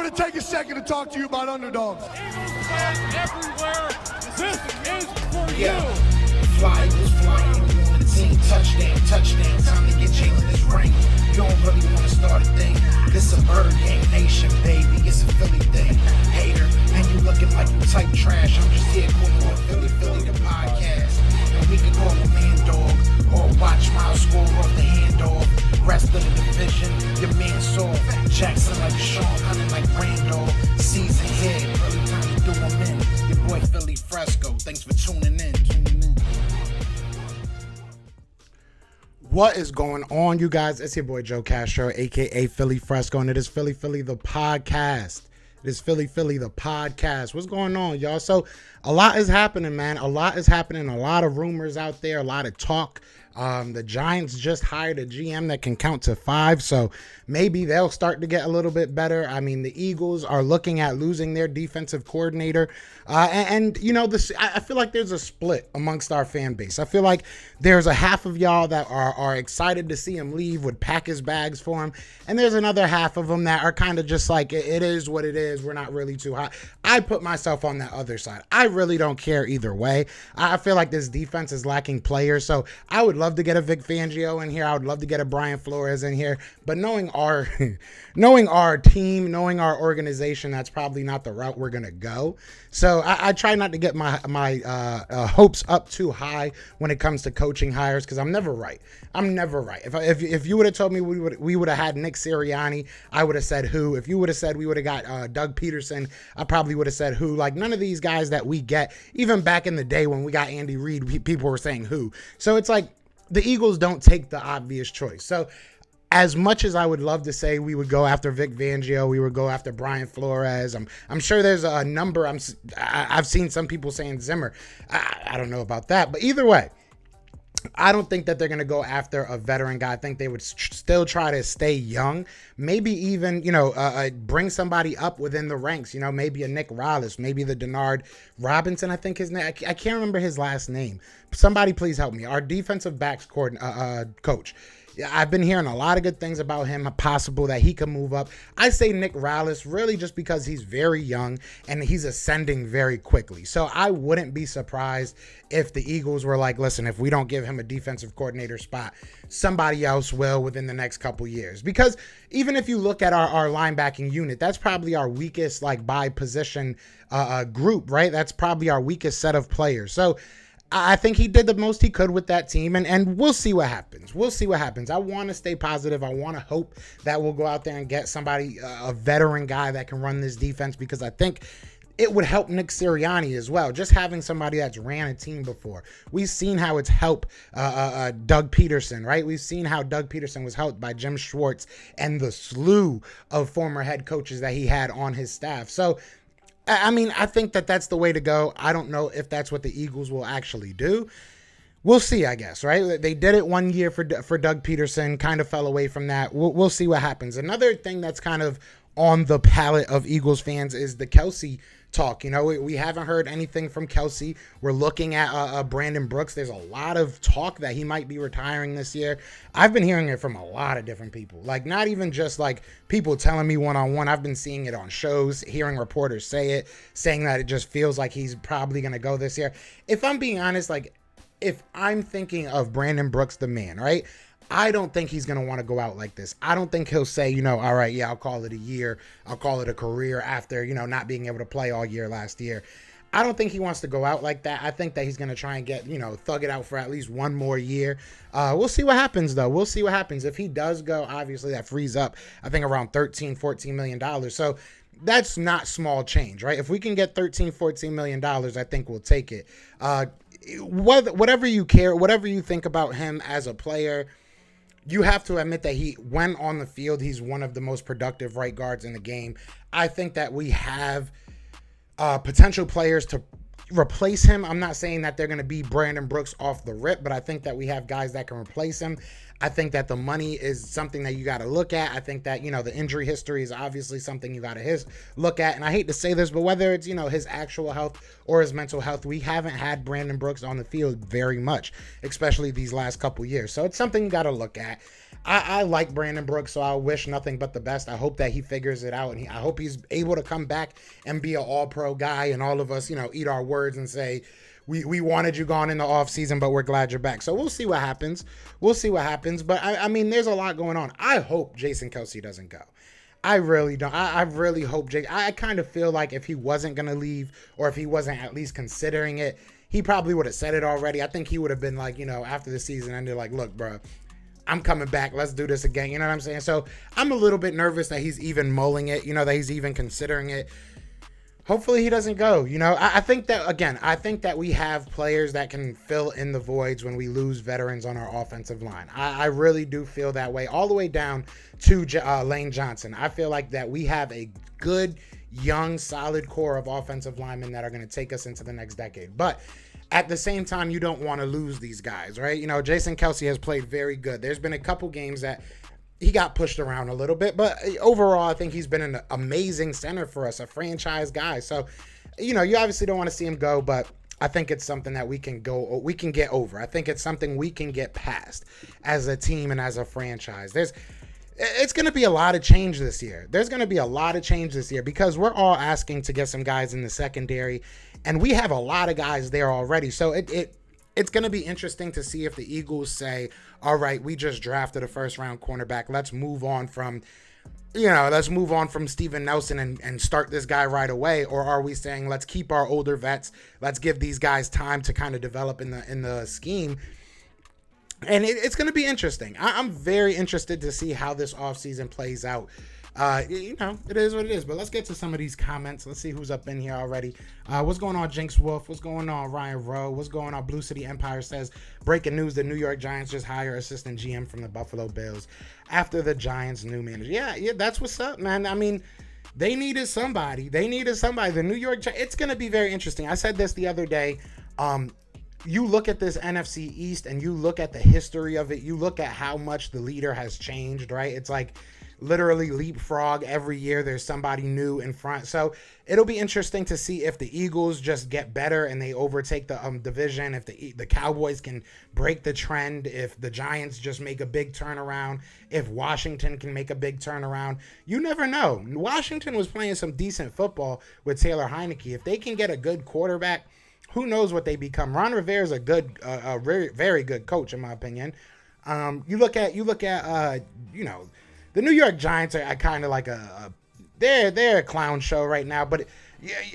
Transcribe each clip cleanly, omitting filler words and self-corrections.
going to take a second to talk to you about underdogs. Eagles fans everywhere, this is for Yeah. you. Fly Eagles, fly Eagles on the team. Touchdown, touchdown. Time to get Jalen this ring. You don't really want to start a thing. This a Bird Gang Nation, baby. It's a Philly thing. Hater, and you looking like you type trash. I'm just here calling with Philly the podcast. And we can call a man dog or watch Miles score off the handoff. Rest of the division, your man saw Jackson like Sean, hunting like Randolph. Season here, early time to do them in. Your boy Philly Fresco. Thanks for tuning in. What is going on, you guys? It's your boy Joe Castro, aka Philly Fresco, and it is Philly the podcast. It is Philly the podcast. What's going on, y'all? So a lot is happening, man. A lot is happening. A lot of rumors out there. A lot of talk. The Giants just hired a GM that can count to 5, so maybe they'll start to get a little bit better. I mean, the Eagles are looking at losing their defensive coordinator, and you know, I feel like there's a split amongst our fan base. I feel like there's a half of y'all that are excited to see him leave, would pack his bags for him, and there's another half of them that are kind of just like, it is what it is. We're not really too hot. I put myself on that other side. I really don't care either way. I feel like this defense is lacking players, so I would love to get a Vic Fangio in here. I would love to get a Brian Flores in here, but knowing our team, knowing our organization, that's probably not the route we're gonna go. So I try not to get my hopes up too high when it comes to coaching hires, because I'm never right. If you would have told me we would have had Nick Sirianni, I would have said who. If you would have said we would have got Doug Peterson, I probably would have said who. Like, none of these guys that we get, even back in the day when we got Andy Reid, people were saying who. So it's like, the Eagles don't take the obvious choice. So as much as I would love to say we would go after Vic Fangio, we would go after Brian Flores, I'm sure there's a number. I've seen some people saying Zimmer. I don't know about that, but either way, I don't think that they're going to go after a veteran guy. I think they would still try to stay young, maybe even, bring somebody up within the ranks, maybe a Nick Rallis, maybe the Denard Robinson, I think his name. I can't remember his last name. Somebody please help me. Our defensive backs coach. I've been hearing a lot of good things about him, possible that he can move up. I say Nick Rallis really just because he's very young and he's ascending very quickly. So I wouldn't be surprised if the Eagles were like, listen, if we don't give him a defensive coordinator spot, somebody else will within the next couple years. Because even if you look at our linebacking unit, that's probably our weakest, like, by position group, right? That's probably our weakest set of players. So I think he did the most he could with that team, and we'll see what happens. I want to stay positive. I want to hope that we'll go out there and get somebody, a veteran guy that can run this defense, because I think it would help Nick Sirianni as well. Just having somebody that's ran a team before. We've seen how it's helped Doug Peterson, right? We've seen how Doug Peterson was helped by Jim Schwartz and the slew of former head coaches that he had on his staff. So, I mean, I think that that's the way to go. I don't know if that's what the Eagles will actually do. We'll see, I guess, right? They did it 1 year for Doug Peterson, kind of fell away from that. We'll see what happens. Another thing that's kind of on the palate of Eagles fans is the Kelsey talk. We haven't heard anything from Kelsey. We're looking at Brandon Brooks. There's a lot of talk that he might be retiring this year. I've been hearing it from a lot of different people, like not even just like people telling me one-on-one. I've been seeing it on shows, hearing reporters saying that it just feels like he's probably going to go this year. If I'm being honest, like, if I'm thinking of Brandon Brooks, the man, right? I don't think he's going to want to go out like this. I don't think he'll say, all right, yeah, I'll call it a year. I'll call it a career after, not being able to play all year last year. I don't think he wants to go out like that. I think that he's going to try and get, thug it out for at least one more year. We'll see what happens, though. We'll see what happens. If he does go, obviously that frees up, I think, around $13-14 million. So that's not small change, right? If we can get $13-14 million, I think we'll take it. Whatever you think about him as a player, you have to admit that when on the field, he's one of the most productive right guards in the game. I think that we have potential players to replace him. I'm not saying that they're going to be Brandon Brooks off the rip, but I think that we have guys that can replace him. I think that the money is something that you got to look at. I think that, the injury history is obviously something you got to look at. And I hate to say this, but whether it's, his actual health or his mental health, we haven't had Brandon Brooks on the field very much, especially these last couple years. So it's something you got to look at. I like Brandon Brooks, so I wish nothing but the best. I hope that he figures it out, and I hope he's able to come back and be an all-pro guy, and all of us, eat our words and say, we wanted you gone in the offseason, but we're glad you're back. So we'll see what happens. But, I mean, there's a lot going on. I hope Jason Kelce doesn't go. I really don't. I really hope I kind of feel like if he wasn't going to leave, or if he wasn't at least considering it, he probably would have said it already. I think he would have been like, after the season ended, like, look, bro, I'm coming back. Let's do this again. You know what I'm saying? So I'm a little bit nervous that he's even mulling it, that he's even considering it. Hopefully he doesn't go. I think that we have players that can fill in the voids when we lose veterans on our offensive line. I really do feel that way, all the way down to Lane Johnson. I feel like that we have a good, young, solid core of offensive linemen that are going to take us into the next decade. But at the same time, you don't want to lose these guys, right? Jason Kelce has played very good. There's been a couple games that he got pushed around a little bit, but overall, I think he's been an amazing center for us, a franchise guy. So, you obviously don't want to see him go, but I think it's something that we can get over. I think it's something we can get past as a team and as a franchise. It's going to be a lot of change this year. There's going to be a lot of change this year because we're all asking to get some guys in the secondary, and we have a lot of guys there already. So it's going to be interesting to see if the Eagles say, all right, we just drafted a first-round cornerback. Let's move on from Steven Nelson and start this guy right away. Or are we saying, let's keep our older vets. Let's give these guys time to kind of develop in the scheme. And it's going to be interesting. I'm very interested to see how this offseason plays out. It is what it is. But let's get to some of these comments. Let's see who's up in here already. What's going on, Jinx Wolf? What's going on, Ryan Rowe? What's going on? Blue City Empire says, breaking news, the New York Giants just hire assistant GM from the Buffalo Bills after the Giants' new manager. Yeah, that's what's up, man. I mean, they needed somebody. The New York Giants. It's going to be very interesting. I said this the other day. You look at this NFC East and you look at the history of it. You look at how much the leader has changed, right? It's like literally leapfrog every year. There's somebody new in front. So it'll be interesting to see if the Eagles just get better and they overtake the division. If the Cowboys can break the trend. If the Giants just make a big turnaround. If Washington can make a big turnaround. You never know. Washington was playing some decent football with Taylor Heineke. If they can get a good quarterback, who knows what they become? Ron Rivera is a very, very good coach, in my opinion. You look at the New York Giants are kind of like they're a clown show right now. But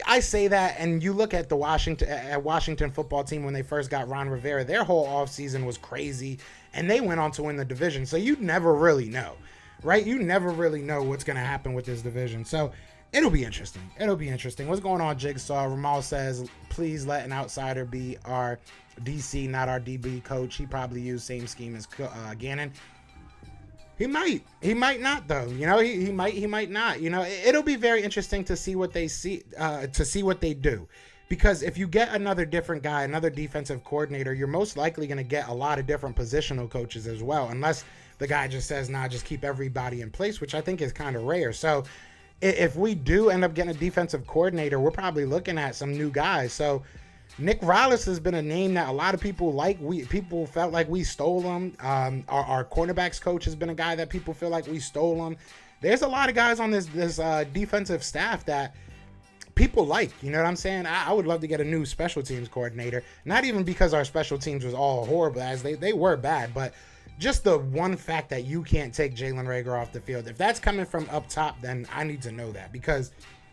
I say that, and you look at the Washington football team when they first got Ron Rivera, their whole offseason was crazy, and they went on to win the division. So you never really know, right? You never really know what's going to happen with this division. So it'll be interesting. What's going on, Jigsaw? Ramal says, please let an outsider be our DC, not our DB coach. He probably used same scheme as Gannon. He might not though. He might not. It'll be very interesting to see what they what they do. Because if you get another different guy, another defensive coordinator, you're most likely going to get a lot of different positional coaches as well. Unless the guy just says, nah, just keep everybody in place, which I think is kind of rare. So if we do end up getting a defensive coordinator, we're probably looking at some new guys. So Nick Rallis has been a name that a lot of people like. People felt like we stole him. Our cornerbacks coach has been a guy that people feel like we stole him. There's a lot of guys on this defensive staff that people like. You know what I'm saying? I would love to get a new special teams coordinator. Not even because our special teams was all horrible, as they were bad, but just the one fact that you can't take Jalen Reagor off the field. If that's coming from up top, then I need to know that, because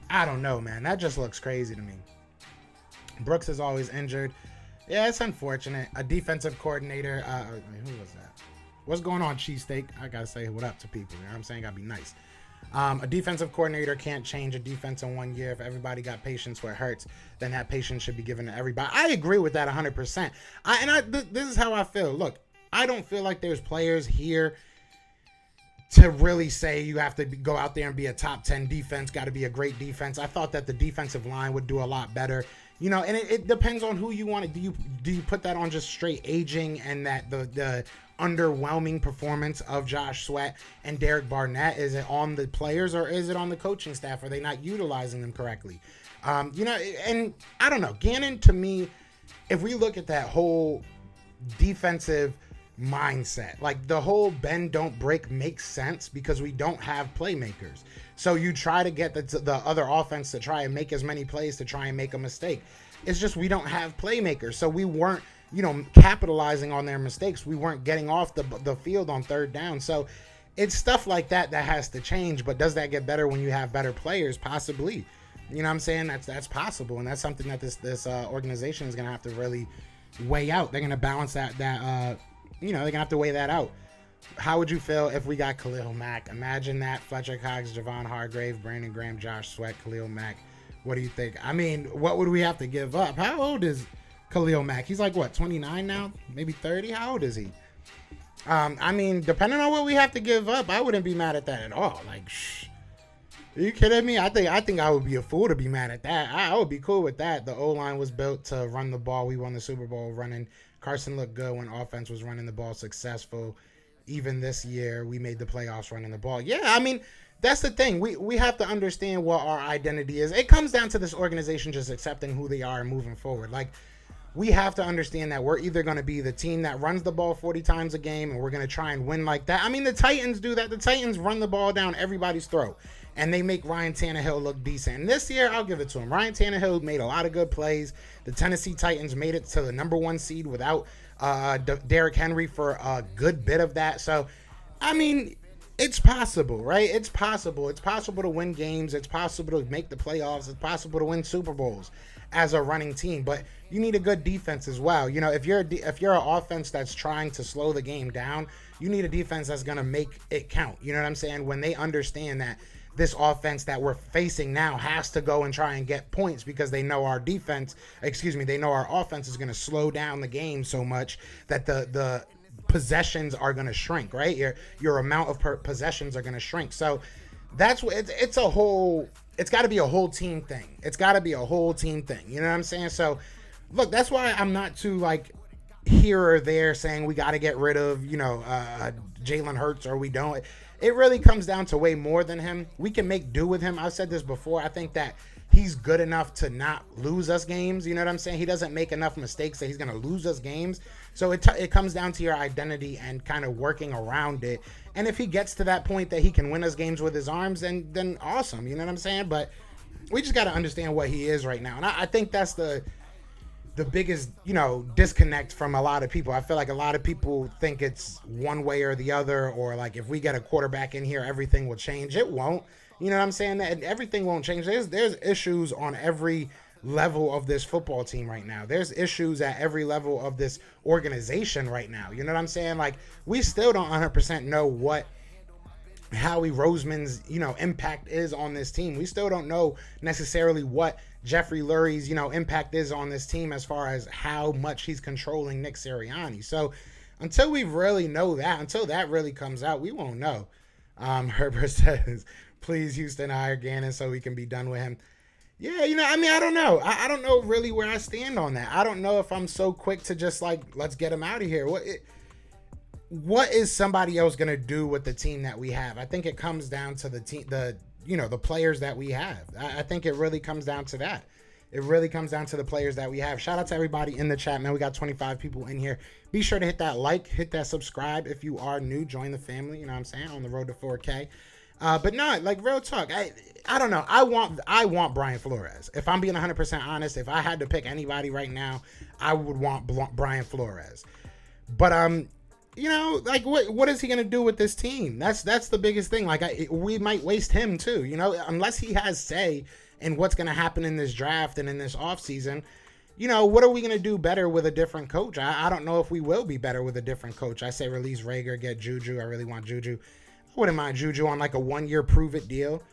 I don't know, man. That just looks crazy to me. Brooks is always injured. Yeah, it's unfortunate. A defensive coordinator. Who was that? What's going on, Cheesesteak? I got to say what up to people. You know what I'm saying? Got to be nice. A defensive coordinator can't change a defense in 1 year. If everybody got patience where it hurts, then that patience should be given to everybody. I agree with that 100%. This is how I feel. Look, I don't feel like there's players here to really say you have to go out there and be a top 10 defense, got to be a great defense. I thought that the defensive line would do a lot better You know, and it depends on who you want to. Do you put that on just straight aging and that the underwhelming performance of Josh Sweat and Derek Barnett? Is it on the players or is it on the coaching staff? Are they not utilizing them correctly? You know, and I don't know. Gannon, to me, if we look at that whole defensive mindset, like the whole bend don't break makes sense because we don't have playmakers. So you try to get the other offense to try and make as many plays to try and make a mistake. It's just we don't have playmakers. So we weren't, you know, capitalizing on their mistakes. We weren't getting off the field on third down. So it's stuff like that has to change. But does that get better when you have better players? Possibly. You know what I'm saying? That's possible. And that's something that this organization is going to have to really weigh out. They're going to balance that you know, they're going to have to weigh that out. How would you feel if we got Khalil Mack? Imagine that. Fletcher Cox, Javon Hargrave, Brandon Graham, Josh Sweat, Khalil Mack. What do you think? I mean, what would we have to give up? How old is Khalil Mack? He's like, what, 29 now? Maybe 30? How old is he? I mean, depending on what we have to give up, I wouldn't be mad at that at all. Like, shh. Are you kidding me? I think I would be a fool to be mad at that. I would be cool with that. The O-line was built to run the ball. We won the Super Bowl running. Carson looked good when offense was running the ball successful. Even this year, we made the playoffs running the ball. Yeah, I mean, that's the thing. We have to understand what our identity is. It comes down to this organization just accepting who they are and moving forward. Like, we have to understand that we're either going to be the team that runs the ball 40 times a game and we're going to try and win like that. I mean, the Titans do that. The Titans run the ball down everybody's throat, and they make Ryan Tannehill look decent. And this year, I'll give it to him. Ryan Tannehill made a lot of good plays. The Tennessee Titans made it to the number 1 seed without Derrick Henry for a good bit of that. So, I mean, it's possible, right? It's possible. It's possible to win games. It's possible to make the playoffs. It's possible to win Super Bowls as a running team. But you need a good defense as well. You know, if you're an offense that's trying to slow the game down, you need a defense that's going to make it count. You know what I'm saying? When they understand that this offense that we're facing now has to go and try and get points because they know our they know our offense is going to slow down the game so much that the possessions are going to shrink, right? Your amount of possessions are going to shrink. So that's what it's got to be a whole team thing. It's got to be a whole team thing. You know what I'm saying? So look, that's why I'm not too like here or there saying we got to get rid of, you know, Jalen Hurts or we don't. It really comes down to way more than him. We can make do with him. I've said this before. I think that he's good enough to not lose us games. You know what I'm saying? He doesn't make enough mistakes that he's going to lose us games. So it comes down to your identity and kind of working around it. And if he gets to that point that he can win us games with his arms, then awesome. You know what I'm saying? But we just got to understand what he is right now. And I think that's the biggest, you know, disconnect from a lot of people. I feel like a lot of people think it's one way or the other, or like if we get a quarterback in here, everything will change. It won't. You know what I'm saying? That everything won't change. There's issues on every level of this football team right now. There's issues at every level of this organization right now. You know what I'm saying? Like, we still don't 100% know what Howie Roseman's, you know, impact is on this team. We still don't know necessarily what Jeffrey Lurie's, you know, impact is on this team as far as how much he's controlling Nick Sirianni. So until we really know that, until that really comes out, we won't know. Herbert says, please Houston hire Gannon so we can be done with him. Yeah, you know, I mean, I don't know. I don't know really where I stand on that. I don't know if I'm so quick to just like, let's get him out of here. What is somebody else going to do with the team that we have? I think it comes down to the team, the players that we have. I think it really comes down to that. It really comes down to the players that we have. Shout out to everybody in the chat, man. We got 25 people in here. Be sure to hit that like, hit that subscribe. If you are new, join the family. You know what I'm saying? On the road to 4K. But no, like real talk. I don't know. I want Brian Flores. If I'm being 100% honest, if I had to pick anybody right now, I would want Brian Flores. But you know, like what is he gonna do with this team? That's the biggest thing. Like we might waste him too. You know, unless he has say in what's gonna happen in this draft and in this offseason. You know, what are we gonna do better with a different coach? I don't know if we will be better with a different coach. I say release Rager, get Juju. I really want Juju. I wouldn't mind Juju on like a 1-year prove-it deal.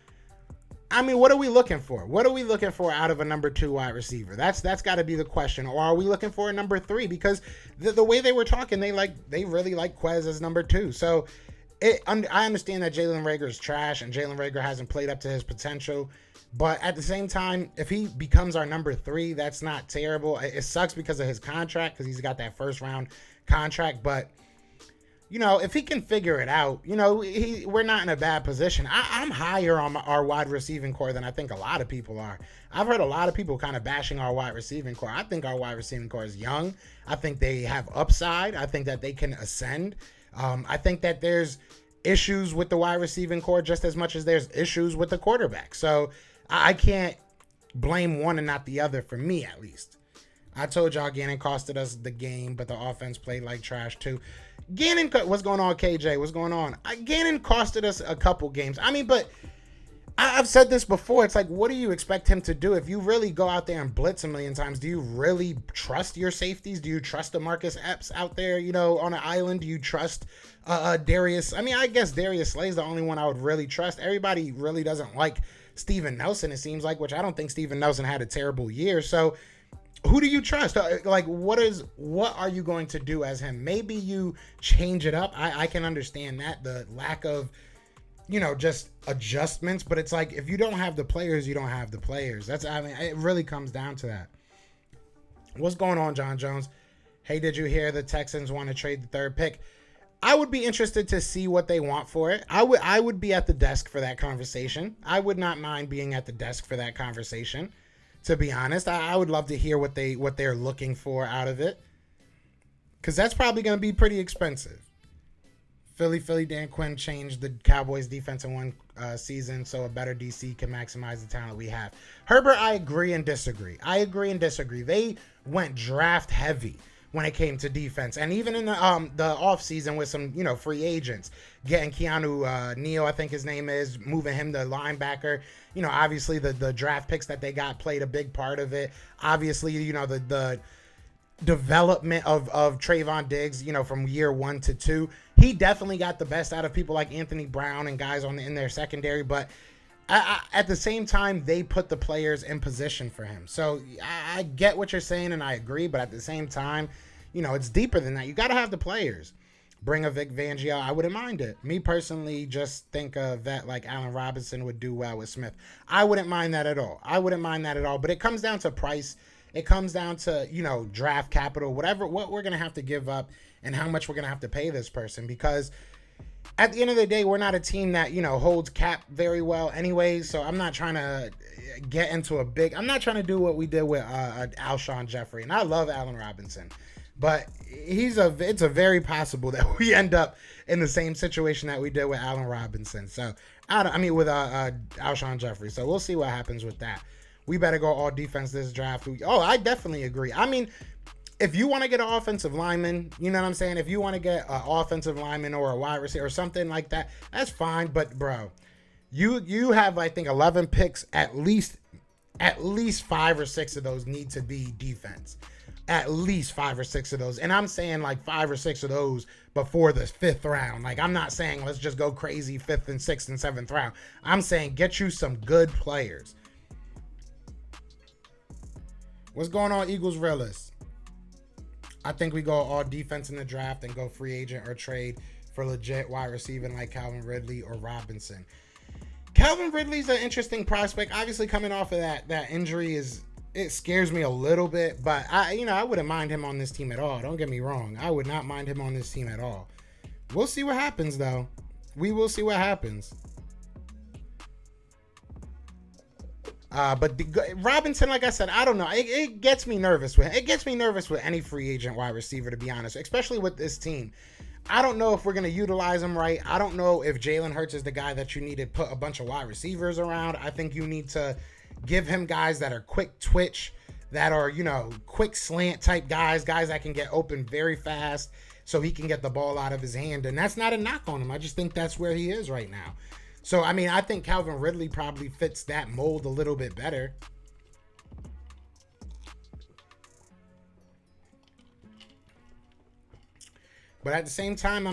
I mean, what are we looking for? What are we looking for out of a number 2 wide receiver? That's got to be the question. Or are we looking for a number 3? Because the way they were talking, they really like Quez as number 2. So I understand that Jalen Reagor is trash and Jalen Reagor hasn't played up to his potential. But at the same time, if he becomes our number 3, that's not terrible. It sucks because of his contract, because he's got that first round contract. But, if he can figure it out, we're not in a bad position. I'm higher on our wide receiving core than I think a lot of people are. I've heard a lot of people kind of bashing our wide receiving core. I think our wide receiving core is young. I think they have upside. I think that they can ascend. I think that there's issues with the wide receiving core just as much as there's issues with the quarterback. So I can't blame one and not the other, for me at least. I told y'all Gannon costed us the game, but the offense played like trash too. Gannon, what's going on, KJ? What's going on? Gannon costed us a couple games. But I've said this before. It's like, what do you expect him to do? If you really go out there and blitz a million times, do you really trust your safeties? Do you trust DeMarcus Epps out there, on an island? Do you trust Darius? I guess Darius Slay's the only one I would really trust. Everybody really doesn't like Steven Nelson, it seems like, which I don't think Steven Nelson had a terrible year. So who do you trust? Like, what are you going to do as him? Maybe you change it up. I can understand that, the lack of, just adjustments. But it's like, if you don't have the players, you don't have the players. It really comes down to that. What's going on, John Jones? Hey, did you hear the Texans want to trade the 3rd pick? I would be interested to see what they want for it. I would be at the desk for that conversation. I would not mind being at the desk for that conversation. To be honest, I would love to hear what they're looking for out of it, because that's probably going to be pretty expensive. Philly Dan Quinn changed the Cowboys defense in one season, so a better DC can maximize the talent we have. Herbert, I agree and disagree. They went draft heavy when it came to defense, and even in the offseason with some free agents, getting Keanu Neal, I think his name is, moving him to linebacker. Obviously the draft picks that they got played a big part of it. Obviously, the development of Trayvon Diggs, from year 1 to 2, he definitely got the best out of people like Anthony Brown and guys in their secondary. But at the same time, they put the players in position for him. So I get what you're saying, and I agree. But at the same time, it's deeper than that. You got to have the players. Bring a Vic Fangio. I wouldn't mind it. Me personally, just think a vet like Allen Robinson would do well with Smith. I wouldn't mind that at all. But it comes down to price. It comes down to, draft capital, what we're going to have to give up and how much we're going to have to pay this person. Because at the end of the day, we're not a team that, holds cap very well anyways. So I'm not trying to get into I'm not trying to do what we did with Alshon Jeffrey. And I love Allen Robinson. But it's a very possible that we end up in the same situation that we did with Allen Robinson. So, with Alshon Jeffrey. So we'll see what happens with that. We better go all defense this draft. I definitely agree. If you want to get an offensive lineman, you know what I'm saying? If you want to get an offensive lineman or a wide receiver or something like that, that's fine. But, bro, you have, I think, 11 picks. At least 5 or 6 of those need to be defense. At least 5 or 6 of those. And I'm saying like 5 or 6 of those before the 5th round. Like, I'm not saying let's just go crazy 5th and 6th and 7th round. I'm saying get you some good players. What's going on, Eagles Realists? I think we go all defense in the draft and go free agent or trade for legit wide receiving like Calvin Ridley or Robinson. Calvin Ridley's an interesting prospect. Obviously, coming off of that injury it scares me a little bit, but I wouldn't mind him on this team at all. Don't get me wrong. I would not mind him on this team at all. We'll see what happens, though. We will see what happens. But Robinson, like I said, I don't know. It gets me nervous with any free agent wide receiver, to be honest, especially with this team. I don't know if we're going to utilize him right. I don't know if Jalen Hurts is the guy that you need to put a bunch of wide receivers around. I think you need to give him guys that are quick twitch, that are, quick slant type guys that can get open very fast so he can get the ball out of his hand. And that's not a knock on him. I just think that's where he is right now. So, I think Calvin Ridley probably fits that mold a little bit better. But at the same time,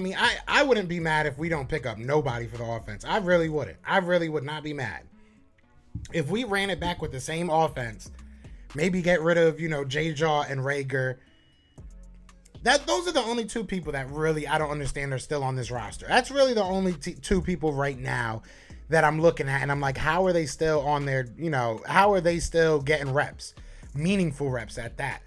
I wouldn't be mad if we don't pick up nobody for the offense. I really wouldn't. I really would not be mad. If we ran it back with the same offense, maybe get rid of, J-Jaw and Rager, Those are the only two people that really I don't understand are still on this roster. That's really the only two people right now that I'm looking at, and I'm like, how are they still on their, how are they still getting reps? Meaningful reps at that.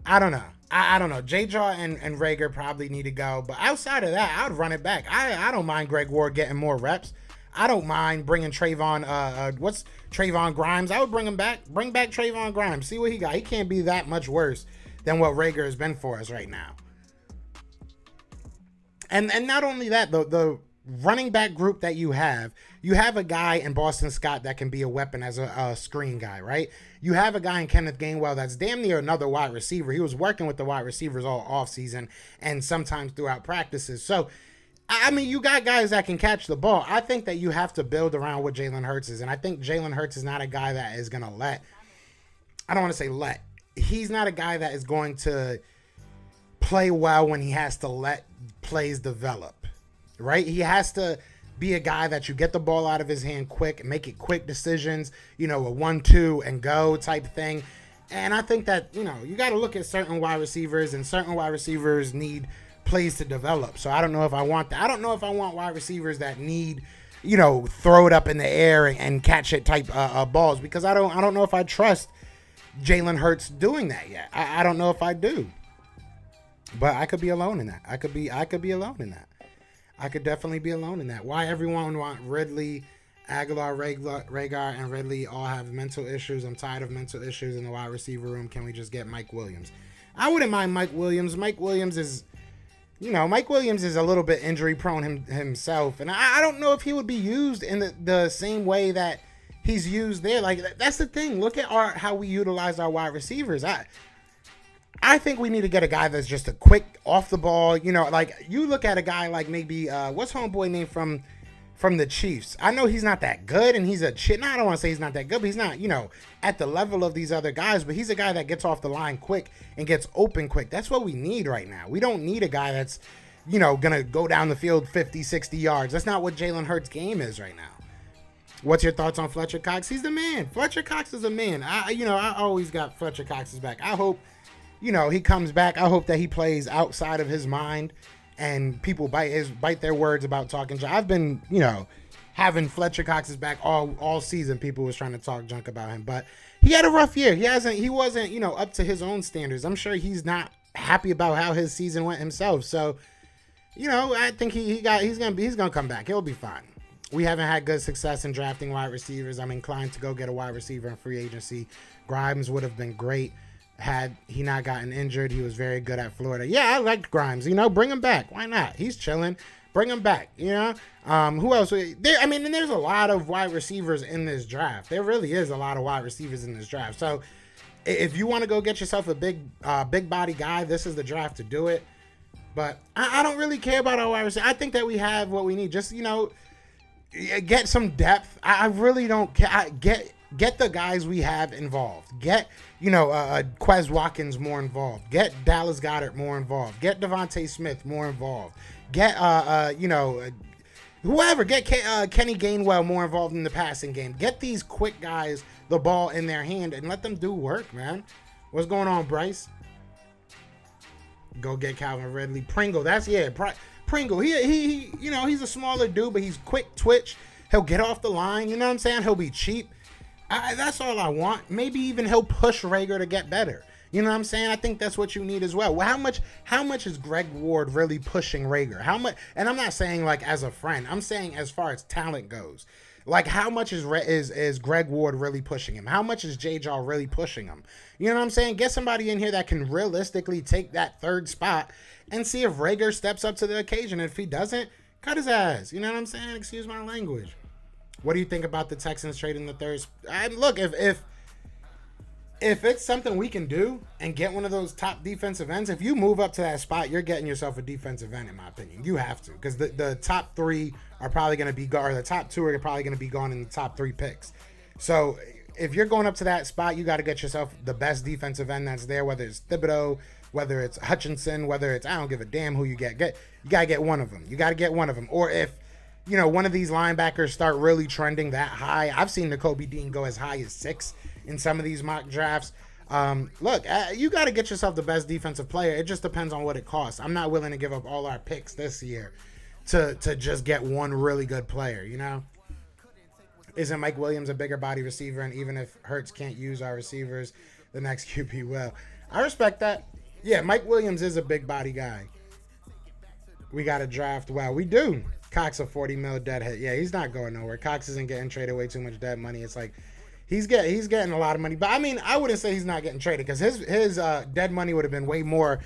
I don't know. I don't know. J-Jaw and Rager probably need to go, but outside of that, I would run it back. I don't mind Greg Ward getting more reps. I don't mind bringing Trayvon Grimes. I would bring him back. Bring back Trayvon Grimes. See what he got. He can't be that much worse than what Rager has been for us right now. And not only that, the running back group that you have a guy in Boston Scott that can be a weapon as a screen guy, right? You have a guy in Kenneth Gainwell that's damn near another wide receiver. He was working with the wide receivers all offseason and sometimes throughout practices. So, I mean, you got guys that can catch the ball. I think that you have to build around what Jalen Hurts is, and I think Jalen Hurts is not a guy that is going to he's not a guy that is going to play well when he has to let plays develop, right? He has to be a guy that you get the ball out of his hand quick, make it quick decisions, a 1-2 and go type thing. And I think that, you got to look at certain wide receivers, and certain wide receivers need plays to develop. So I don't know if I want that. I don't know if I want wide receivers that need, throw it up in the air and catch it type balls, because I don't know if I trust Jalen Hurts doing that yet. I don't know if I do. But I could be alone in that. I could be alone in that. I could definitely be alone in that. Why everyone want Ridley, Aguilar, Rhaegar, and Ridley all have mental issues. I'm tired of mental issues in the wide receiver room. Can we just get Mike Williams? I wouldn't mind Mike Williams. Mike Williams is a little bit injury prone himself. And I don't know if he would be used in the same way that he's used there. Like, that's the thing. Look at how we utilize our wide receivers. I think we need to get a guy that's just a quick off the ball. Like, you look at a guy like maybe what's homeboy name from the Chiefs. I know he's not that good, and he's a shit. No, I don't want to say he's not that good, but he's not at the level of these other guys. But he's a guy that gets off the line quick and gets open quick. That's what we need right now. We don't need a guy that's gonna go down the field 50, 60 yards. That's not what Jalen Hurts' game is right now. What's your thoughts on Fletcher Cox? He's the man. Fletcher Cox is a man. I always got Fletcher Cox's back. I hope he comes back. I hope that he plays outside of his mind and people bite their words about talking junk. I've been, having Fletcher Cox's back all season. People was trying to talk junk about him, but he had a rough year. He wasn't, up to his own standards. I'm sure he's not happy about how his season went himself. So, I think he's gonna come back. He'll be fine. We haven't had good success in drafting wide receivers. I'm inclined to go get a wide receiver in free agency. Grimes would have been great had he not gotten injured. He was very good at Florida. Yeah, I liked Grimes. Bring him back. Why not? He's chilling. Bring him back. Who else? There's a lot of wide receivers in this draft. There really is a lot of wide receivers in this draft. So if you want to go get yourself a big body guy, this is the draft to do it. But I don't really care about our wide receivers. I think that we have what we need. Just, get some depth. I really don't care. Get the guys we have involved. Get, Quez Watkins more involved. Get Dallas Goedert more involved. Get Devontae Smith more involved. Get, whoever. Get Kenny Gainwell more involved in the passing game. Get these quick guys the ball in their hand and let them do work, man. What's going on, Bryce? Go get Calvin Ridley. Pringle. Pringle. He he's a smaller dude, but he's quick twitch. He'll get off the line. You know what I'm saying? He'll be cheap. That's all I want. Maybe even he'll push Rager to get better. You know what I'm saying? I think that's what you need as well. How much is Greg Ward really pushing Rager? How much? And I'm not saying like as a friend. I'm saying as far as talent goes. Like, how much is Greg Ward really pushing him? How much is J-Jaw really pushing him? You know what I'm saying? Get somebody in here that can realistically take that third spot and see if Rager steps up to the occasion. And if he doesn't, cut his ass. You know what I'm saying? Excuse my language. What do you think about the Texans trading the third? Look, if it's something we can do and get one of those top defensive ends, if you move up to that spot, you're getting yourself a defensive end, in my opinion. You have to, because the top three are probably going to be gone, or the top two are probably going to be gone in the top 3 picks. So if you're going up to that spot, you got to get yourself the best defensive end that's there, whether it's Thibodeau, whether it's Hutchinson, whether it's, I don't give a damn who you get. You got to get one of them. You got to get one of them. Or if, one of these linebackers start really trending that high. I've seen Nakobe Dean go as high as 6 in some of these mock drafts. Look, you got to get yourself the best defensive player. It just depends on what it costs. I'm not willing to give up all our picks this year to just get one really good player, you know? Isn't Mike Williams a bigger body receiver? And even if Hurts can't use our receivers, the next QB will. I respect that. Yeah, Mike Williams is a big body guy. We got to draft well. We do. Cox a 40 mil dead hit. Yeah, he's not going nowhere. Cox isn't getting traded way too much dead money. It's like he's getting a lot of money. But I mean, I wouldn't say he's not getting traded because his dead money would have been way more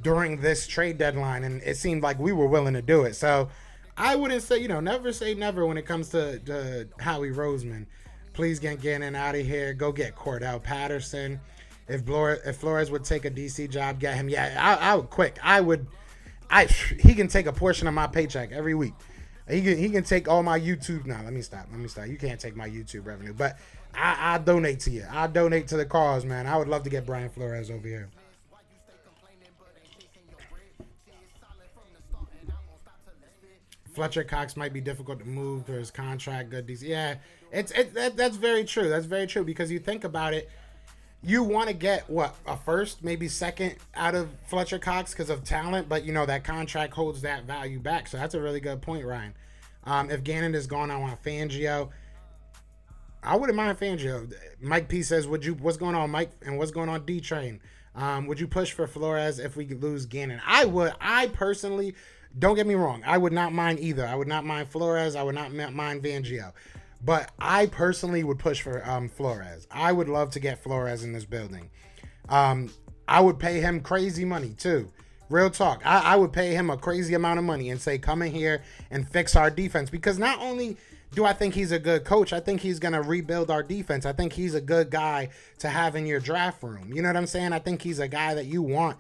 during this trade deadline, and it seemed like we were willing to do it. So I wouldn't say, never say never when it comes to Howie Roseman. Please get Gannon out of here. Go get Cordell Patterson. If Flores would take a DC job, get him. Yeah, I would quick. He can take a portion of my paycheck every week. He can take all my YouTube. Now, let me stop. You can't take my YouTube revenue, but I donate to you. I donate to the cause, man. I would love to get Brian Flores over here. Fletcher Cox might be difficult to move for his contract. Good DC. Yeah, that's very true. That's very true because you think about it. You want to get, a first, maybe second out of Fletcher Cox because of talent, but, that contract holds that value back. So that's a really good point, Ryan. If Gannon is gone, I want Fangio. I wouldn't mind Fangio. Mike P says, what's going on, Mike? And what's going on, D-Train? Would you push for Flores if we could lose Gannon? I would. I personally, don't get me wrong, I would not mind either. I would not mind Flores. I would not mind Fangio. But I personally would push for Flores. I would love to get Flores in this building. I would pay him crazy money too. Real talk. I would pay him a crazy amount of money and say, come in here and fix our defense. Because not only do I think he's a good coach, I think he's going to rebuild our defense. I think he's a good guy to have in your draft room. You know what I'm saying? I think he's a guy that you want,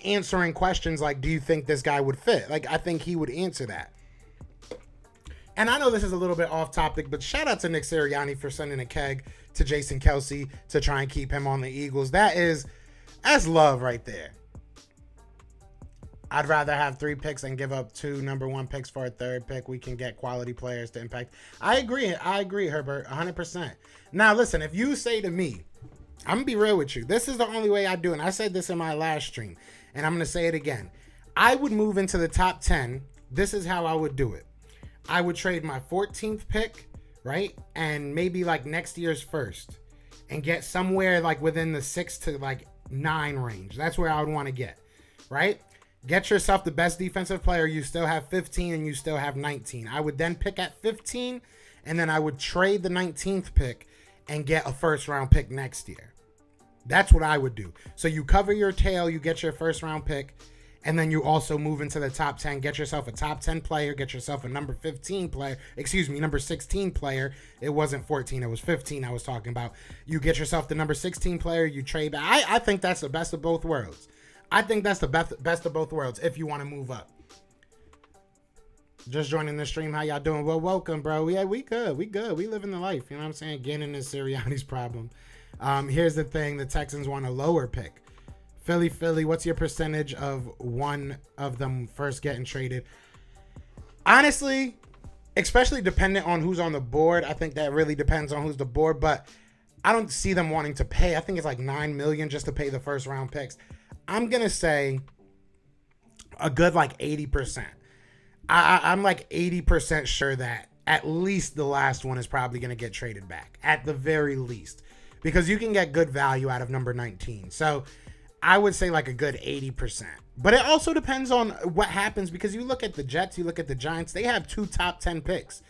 answering questions like, do you think this guy would fit? Like, I think he would answer that. And I know this is a little bit off topic, but shout out to Nick Sirianni for sending a keg to Jason Kelce to try and keep him on the Eagles. That's love right there. I'd rather have 3 picks and give up 2 number 1 picks for a 3rd pick. We can get quality players to impact. I agree, Herbert, 100%. Now, listen, if you say to me, I'm going to be real with you. This is the only way I do it. And I said this in my last stream, and I'm going to say it again. I would move into the top 10. This is how I would do it. I would trade my 14th pick, right? And maybe like next year's first and get somewhere like within the 6 to 9 range. That's where I would want to get, right? Get yourself the best defensive player. You still have 15 and you still have 19. I would then pick at 15 and then I would trade the 19th pick and get a first round pick next year. That's what I would do. So you cover your tail, you get your first round pick. And then you also move into the top 10, get yourself a top 10 player, get yourself a number 16 player. It wasn't 14, it was 15 I was talking about. You get yourself the number 16 player, you trade back. I think that's the best of both worlds. I think that's the best of both worlds if you want to move up. Just joining the stream, how y'all doing? Well, welcome, bro. Yeah, we good. We living the life. You know what I'm saying? Gannon is Sirianni's problem. Here's the thing. The Texans want a lower pick. Philly, what's your percentage of one of them first getting traded? Honestly, especially dependent on who's on the board. I think that really depends on who's the board, but I don't see them wanting to pay. I think it's like $9 million just to pay the first round picks. I'm going to say a good 80%. I'm 80% sure that at least the last one is probably going to get traded back at the very least, because you can get good value out of number 19. So I would say a good 80%. But it also depends on what happens, because you look at the Jets, you look at the Giants, they have 2 top 10 picks.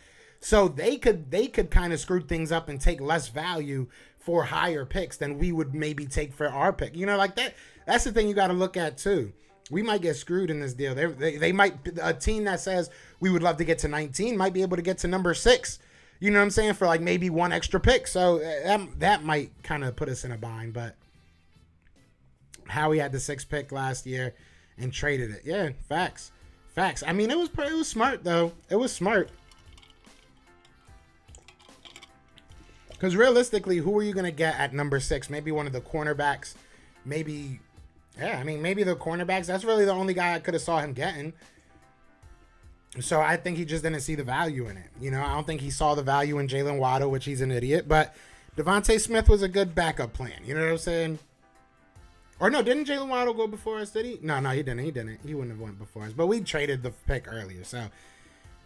So they could kind of screw things up and take less value for higher picks than we would maybe take for our pick. That's the thing you got to look at too. We might get screwed in this deal. They might, a team that says we would love to get to 19 might be able to get to number 6. You know what I'm saying? For maybe 1 extra pick. So that might kind of put us in a bind, but Howie had the 6th pick last year and traded it. Yeah, facts. I mean, it was smart though. It was smart. Because realistically, who are you gonna get at number 6? Maybe one of the cornerbacks. Maybe the cornerbacks. That's really the only guy I could have saw him getting. So I think he just didn't see the value in it. I don't think he saw the value in Jalen Waddle, which he's an idiot. But Devontae Smith was a good backup plan. You know what I'm saying? Or no, didn't Jalen Waddle go before us? Did he? No, he didn't. He wouldn't have went before us. But we traded the pick earlier, so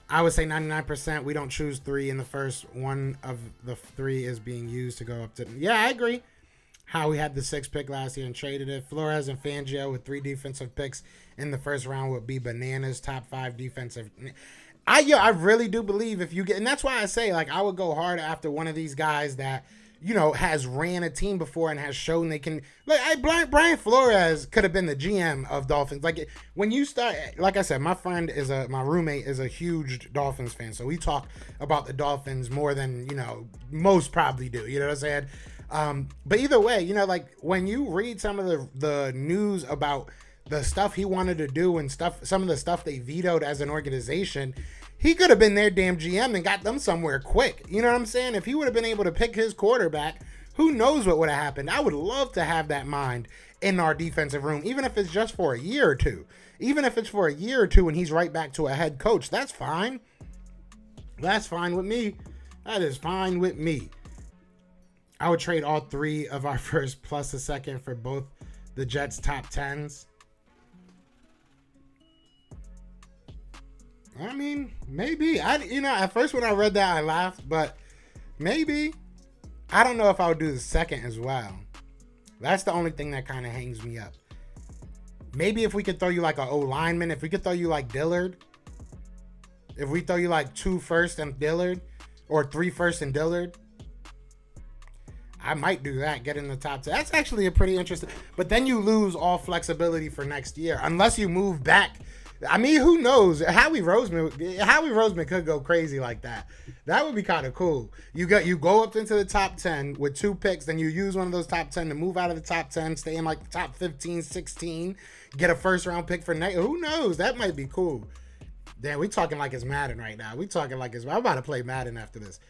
I would say 99%. We don't choose 3 in the first. One of the 3 is being used to go up to. Yeah, I agree. How we had the 6th pick last year and traded it. Flores and Fangio with 3 defensive picks in the first round would be bananas. Top 5 defensive. I really do believe if you get, and that's why I say like I would go hard after one of these guys that, you know, has ran a team before and has shown they can. Like Brian Flores could have been the GM of Dolphins. Like when you start, like I said, my roommate is a huge Dolphins fan, so we talk about the Dolphins more than, you know, most probably do. You know what I'm saying? But either way, you know, like when you read some of the news about the stuff he wanted to do and some of the stuff they vetoed as an organization, he could have been their damn GM and got them somewhere quick. You know what I'm saying? If he would have been able to pick his quarterback, who knows what would have happened? I would love to have that mind in our defensive room, even if it's just for a year or two. Even if it's for a year or two and he's right back to a head coach, that's fine. That's fine with me. That is fine with me. I would trade all 3 of our first plus a second for both the Jets' top 10s. I mean, maybe. At first when I read that, I laughed, but maybe. I don't know if I would do the second as well. That's the only thing that kind of hangs me up. Maybe if we could throw you like an O lineman, if we could throw you like Dillard, if we throw you like 2 first and Dillard, or 3 first and Dillard, I might do that, get in the top 10. That's actually a pretty interesting, but then you lose all flexibility for next year, unless you move back. I mean, who knows? Howie Roseman could go crazy like that. That would be kind of cool. You go up into the top 10 with 2 picks, then you use one of those top 10 to move out of the top 10, stay in like the top 15, 16, get a first round pick for next. Who knows? That might be cool. Damn, we talking like it's Madden right now. I'm about to play Madden after this.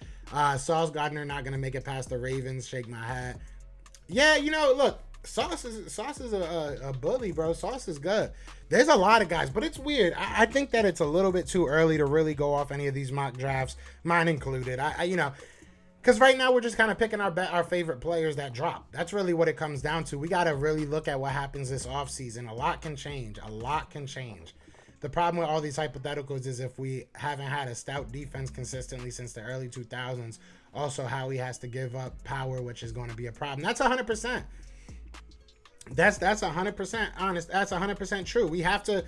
Sauce Gardner not gonna make it past the Ravens. Shake my hat. Yeah, you know, look. Sauce is a bully, bro. Sauce is good. There's a lot of guys, but it's weird. I think that it's a little bit too early to really go off any of these mock drafts, mine included. Because right now we're just kind of picking our favorite players that drop. That's really what it comes down to. We got to really look at what happens this offseason. A lot can change. The problem with all these hypotheticals is if we haven't had a stout defense consistently since the early 2000s, also Howie has to give up power, which is going to be a problem. That's 100%. That's 100% honest. That's 100% true. We have to.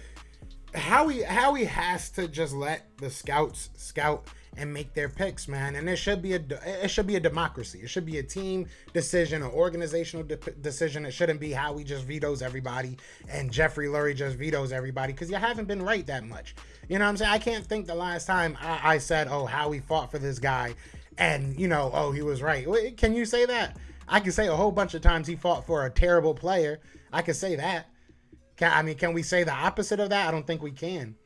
Howie has to just let the scouts scout and make their picks, man. And it should be a democracy. It should be a team decision, an organizational decision. It shouldn't be Howie just vetoes everybody and Jeffrey Lurie just vetoes everybody, because you haven't been right that much. You know what I'm saying? I can't think the last time I said, "Oh, Howie fought for this guy," and he was right. Can you say that? I can say a whole bunch of times he fought for a terrible player. I can say that. Can we say the opposite of that? I don't think we can.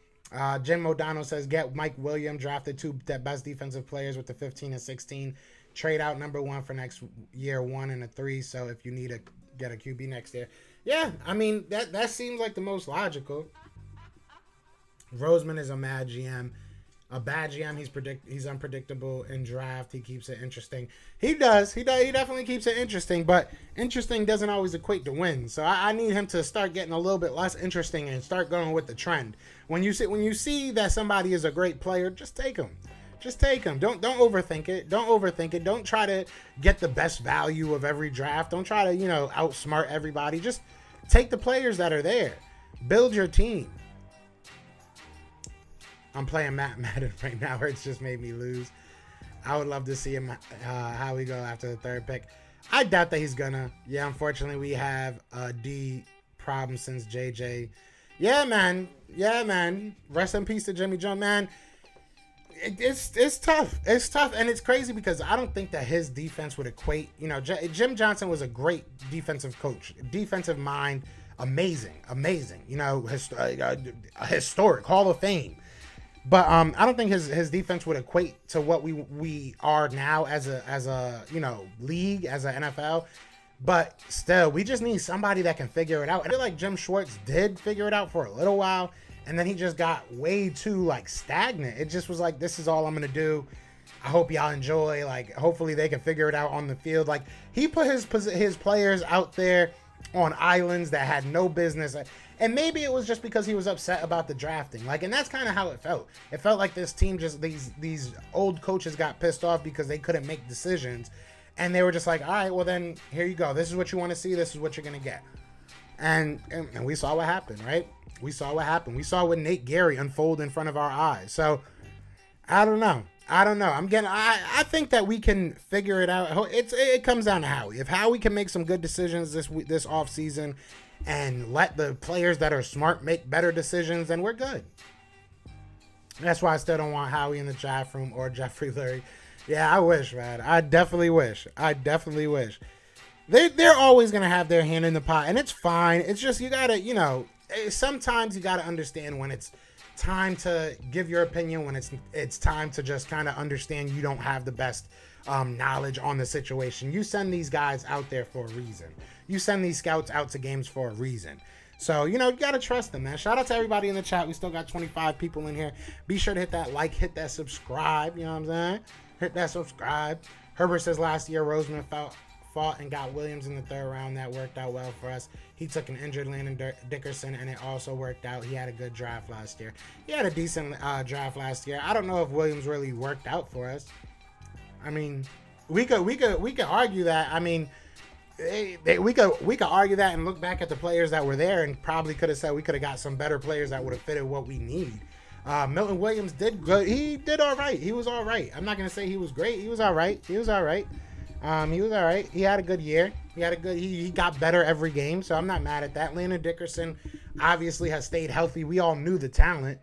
Jim Modano says, get Mike Williams, drafted 2 best defensive players with the 15 and 16. Trade out number 1 for next year, 1 and a 3. So if you need to get a QB next year. Yeah, I mean, that seems like the most logical. Roseman is a mad GM. A bad GM, he's unpredictable in draft. He keeps it interesting. He does. He definitely keeps it interesting, but interesting doesn't always equate to win. So I need him to start getting a little bit less interesting and start going with the trend. When you see that somebody is a great player, just take him. Just take him. Don't overthink it. Don't try to get the best value of every draft. Don't try to, outsmart everybody. Just take the players that are there. Build your team. I'm playing Madden right now, where it's just made me lose. I would love to see him how we go after the 3rd pick. I doubt that he's gonna. Yeah, unfortunately, we have a D problem since JJ. Yeah, man. Rest in peace to Jimmy Jones, man. It's tough. It's tough, and it's crazy because I don't think that his defense would equate. Jim Johnson was a great defensive coach, defensive mind, amazing. Historic Hall of Fame. But I don't think his defense would equate to what we are now as a league, as a NFL. But still, we just need somebody that can figure it out. I feel like Jim Schwartz did figure it out for a little while, and then he just got way too stagnant. It just was like, this is all I'm gonna do. I hope y'all enjoy. Like, hopefully they can figure it out on the field. Like, he put his players out there on islands that had no business. And maybe it was just because he was upset about the drafting. Like, and that's kind of how it felt. It felt like this team just, these old coaches got pissed off because they couldn't make decisions. And they were just like, all right, well then, here you go. This is what you want to see. This is what you're going to get. And we saw what happened, right? We saw what happened. We saw what Nate Gary unfold in front of our eyes. So, I don't know. I think that we can figure it out. It comes down to Howie. If Howie can make some good decisions this offseason and let the players that are smart make better decisions, then we're good. That's why I still don't want Howie in the draft room or Jeffrey Lurie. Yeah, I wish, man. I definitely wish. They're always going to have their hand in the pot, and it's fine. It's just you got to, sometimes you got to understand when it's time to give your opinion, when it's time to just kind of understand you don't have the best knowledge on the situation. You send these guys out there for a reason. You send these scouts out to games for a reason. So, you got to trust them, man. Shout out to everybody in the chat. We still got 25 people in here. Be sure to hit that like, hit that subscribe. You know what I'm saying? Hit that subscribe. Herbert says last year Roseman fought and got Williams in the third round. That worked out well for us. He took an injured Landon Dickerson, and it also worked out. He had a good draft last year. He had a decent draft last year. I don't know if Williams really worked out for us. I mean, we could argue that. I mean, we could argue that and look back at the players that were there, and probably could have said we could have got some better players that would have fitted what we need. Milton Williams did good. He did all right. He was all right. I'm not gonna say he was great. He was all right. He was all right. He had a good year. He got better every game, so I'm not mad at that. Landon Dickerson obviously has stayed healthy. We all knew the talent.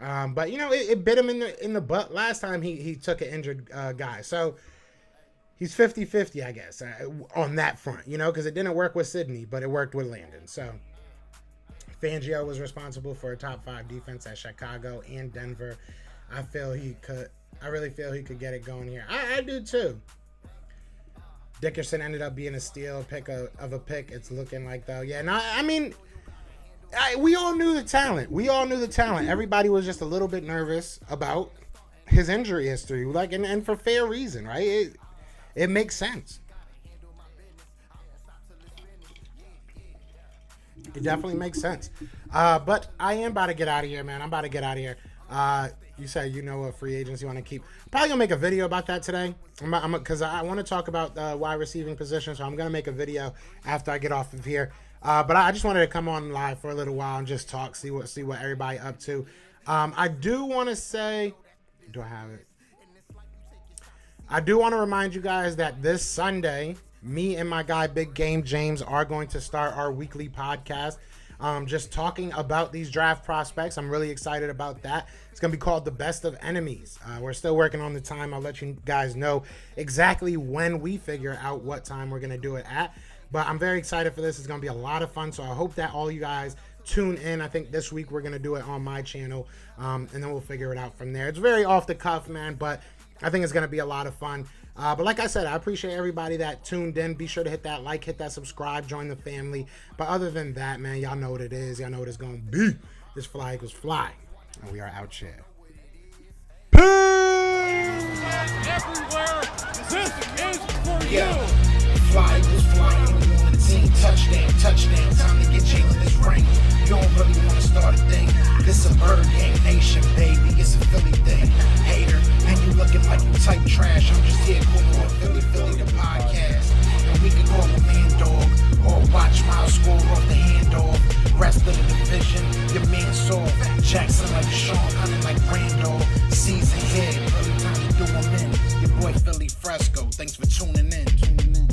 But it bit him in the butt last time he took an injured guy. So he's 50-50, I guess, on that front, because it didn't work with Sidney, but it worked with Landon. So Fangio was responsible for a top 5 defense at Chicago and Denver. I really feel he could get it going here. I do too. Dickerson ended up being a steal of a pick. It's looking like, though. Yeah, no, I mean, we all knew the talent. Everybody was just a little bit nervous about his injury history, like, and for fair reason, right? It makes sense. It definitely makes sense. But I am about to get out of here, man. I'm about to get out of here. You said what free agents you want to keep. Probably gonna make a video about that today. Because I want to talk about the wide receiving position, so I'm gonna make a video after I get off of here. But I just wanted to come on live for a little while and just talk, see what everybody up to. I do want to say, do I have it? I do want to remind you guys that this Sunday, me and my guy Big Game James are going to start our weekly podcast. Just talking about these draft prospects. I'm really excited about that. It's going to be called The Best of Enemies. We're still working on the time. I'll let you guys know exactly when we figure out what time we're going to do it at. But I'm very excited for this. It's going to be a lot of fun. So I hope that all you guys tune in. I think this week we're going to do it on my channel. And then we'll figure it out from there. It's very off the cuff, man. But I think it's going to be a lot of fun. But like I said, I appreciate everybody that tuned in. Be sure to hit that like, hit that subscribe, join the family. But other than that, man, y'all know what it is. Y'all know what it's going to be. This fly equals fly. And we are out here. Peace! Everywhere, this is for you. Fly equals fly. You on the team. Touchdown. Time to get Jalen this ring. You don't really want to start a thing. This a bird gang nation, baby. It's a Philly thing. Hater, and you looking like you type trash. I'm just here calling on Philly the podcast. And we can call a man dog or watch Miles score off the handoff. Rest of the division, your man saw Jackson like Sean, hunting like Randall. Season here, really time to do them in. Your boy Philly Fresco. Thanks for tuning in.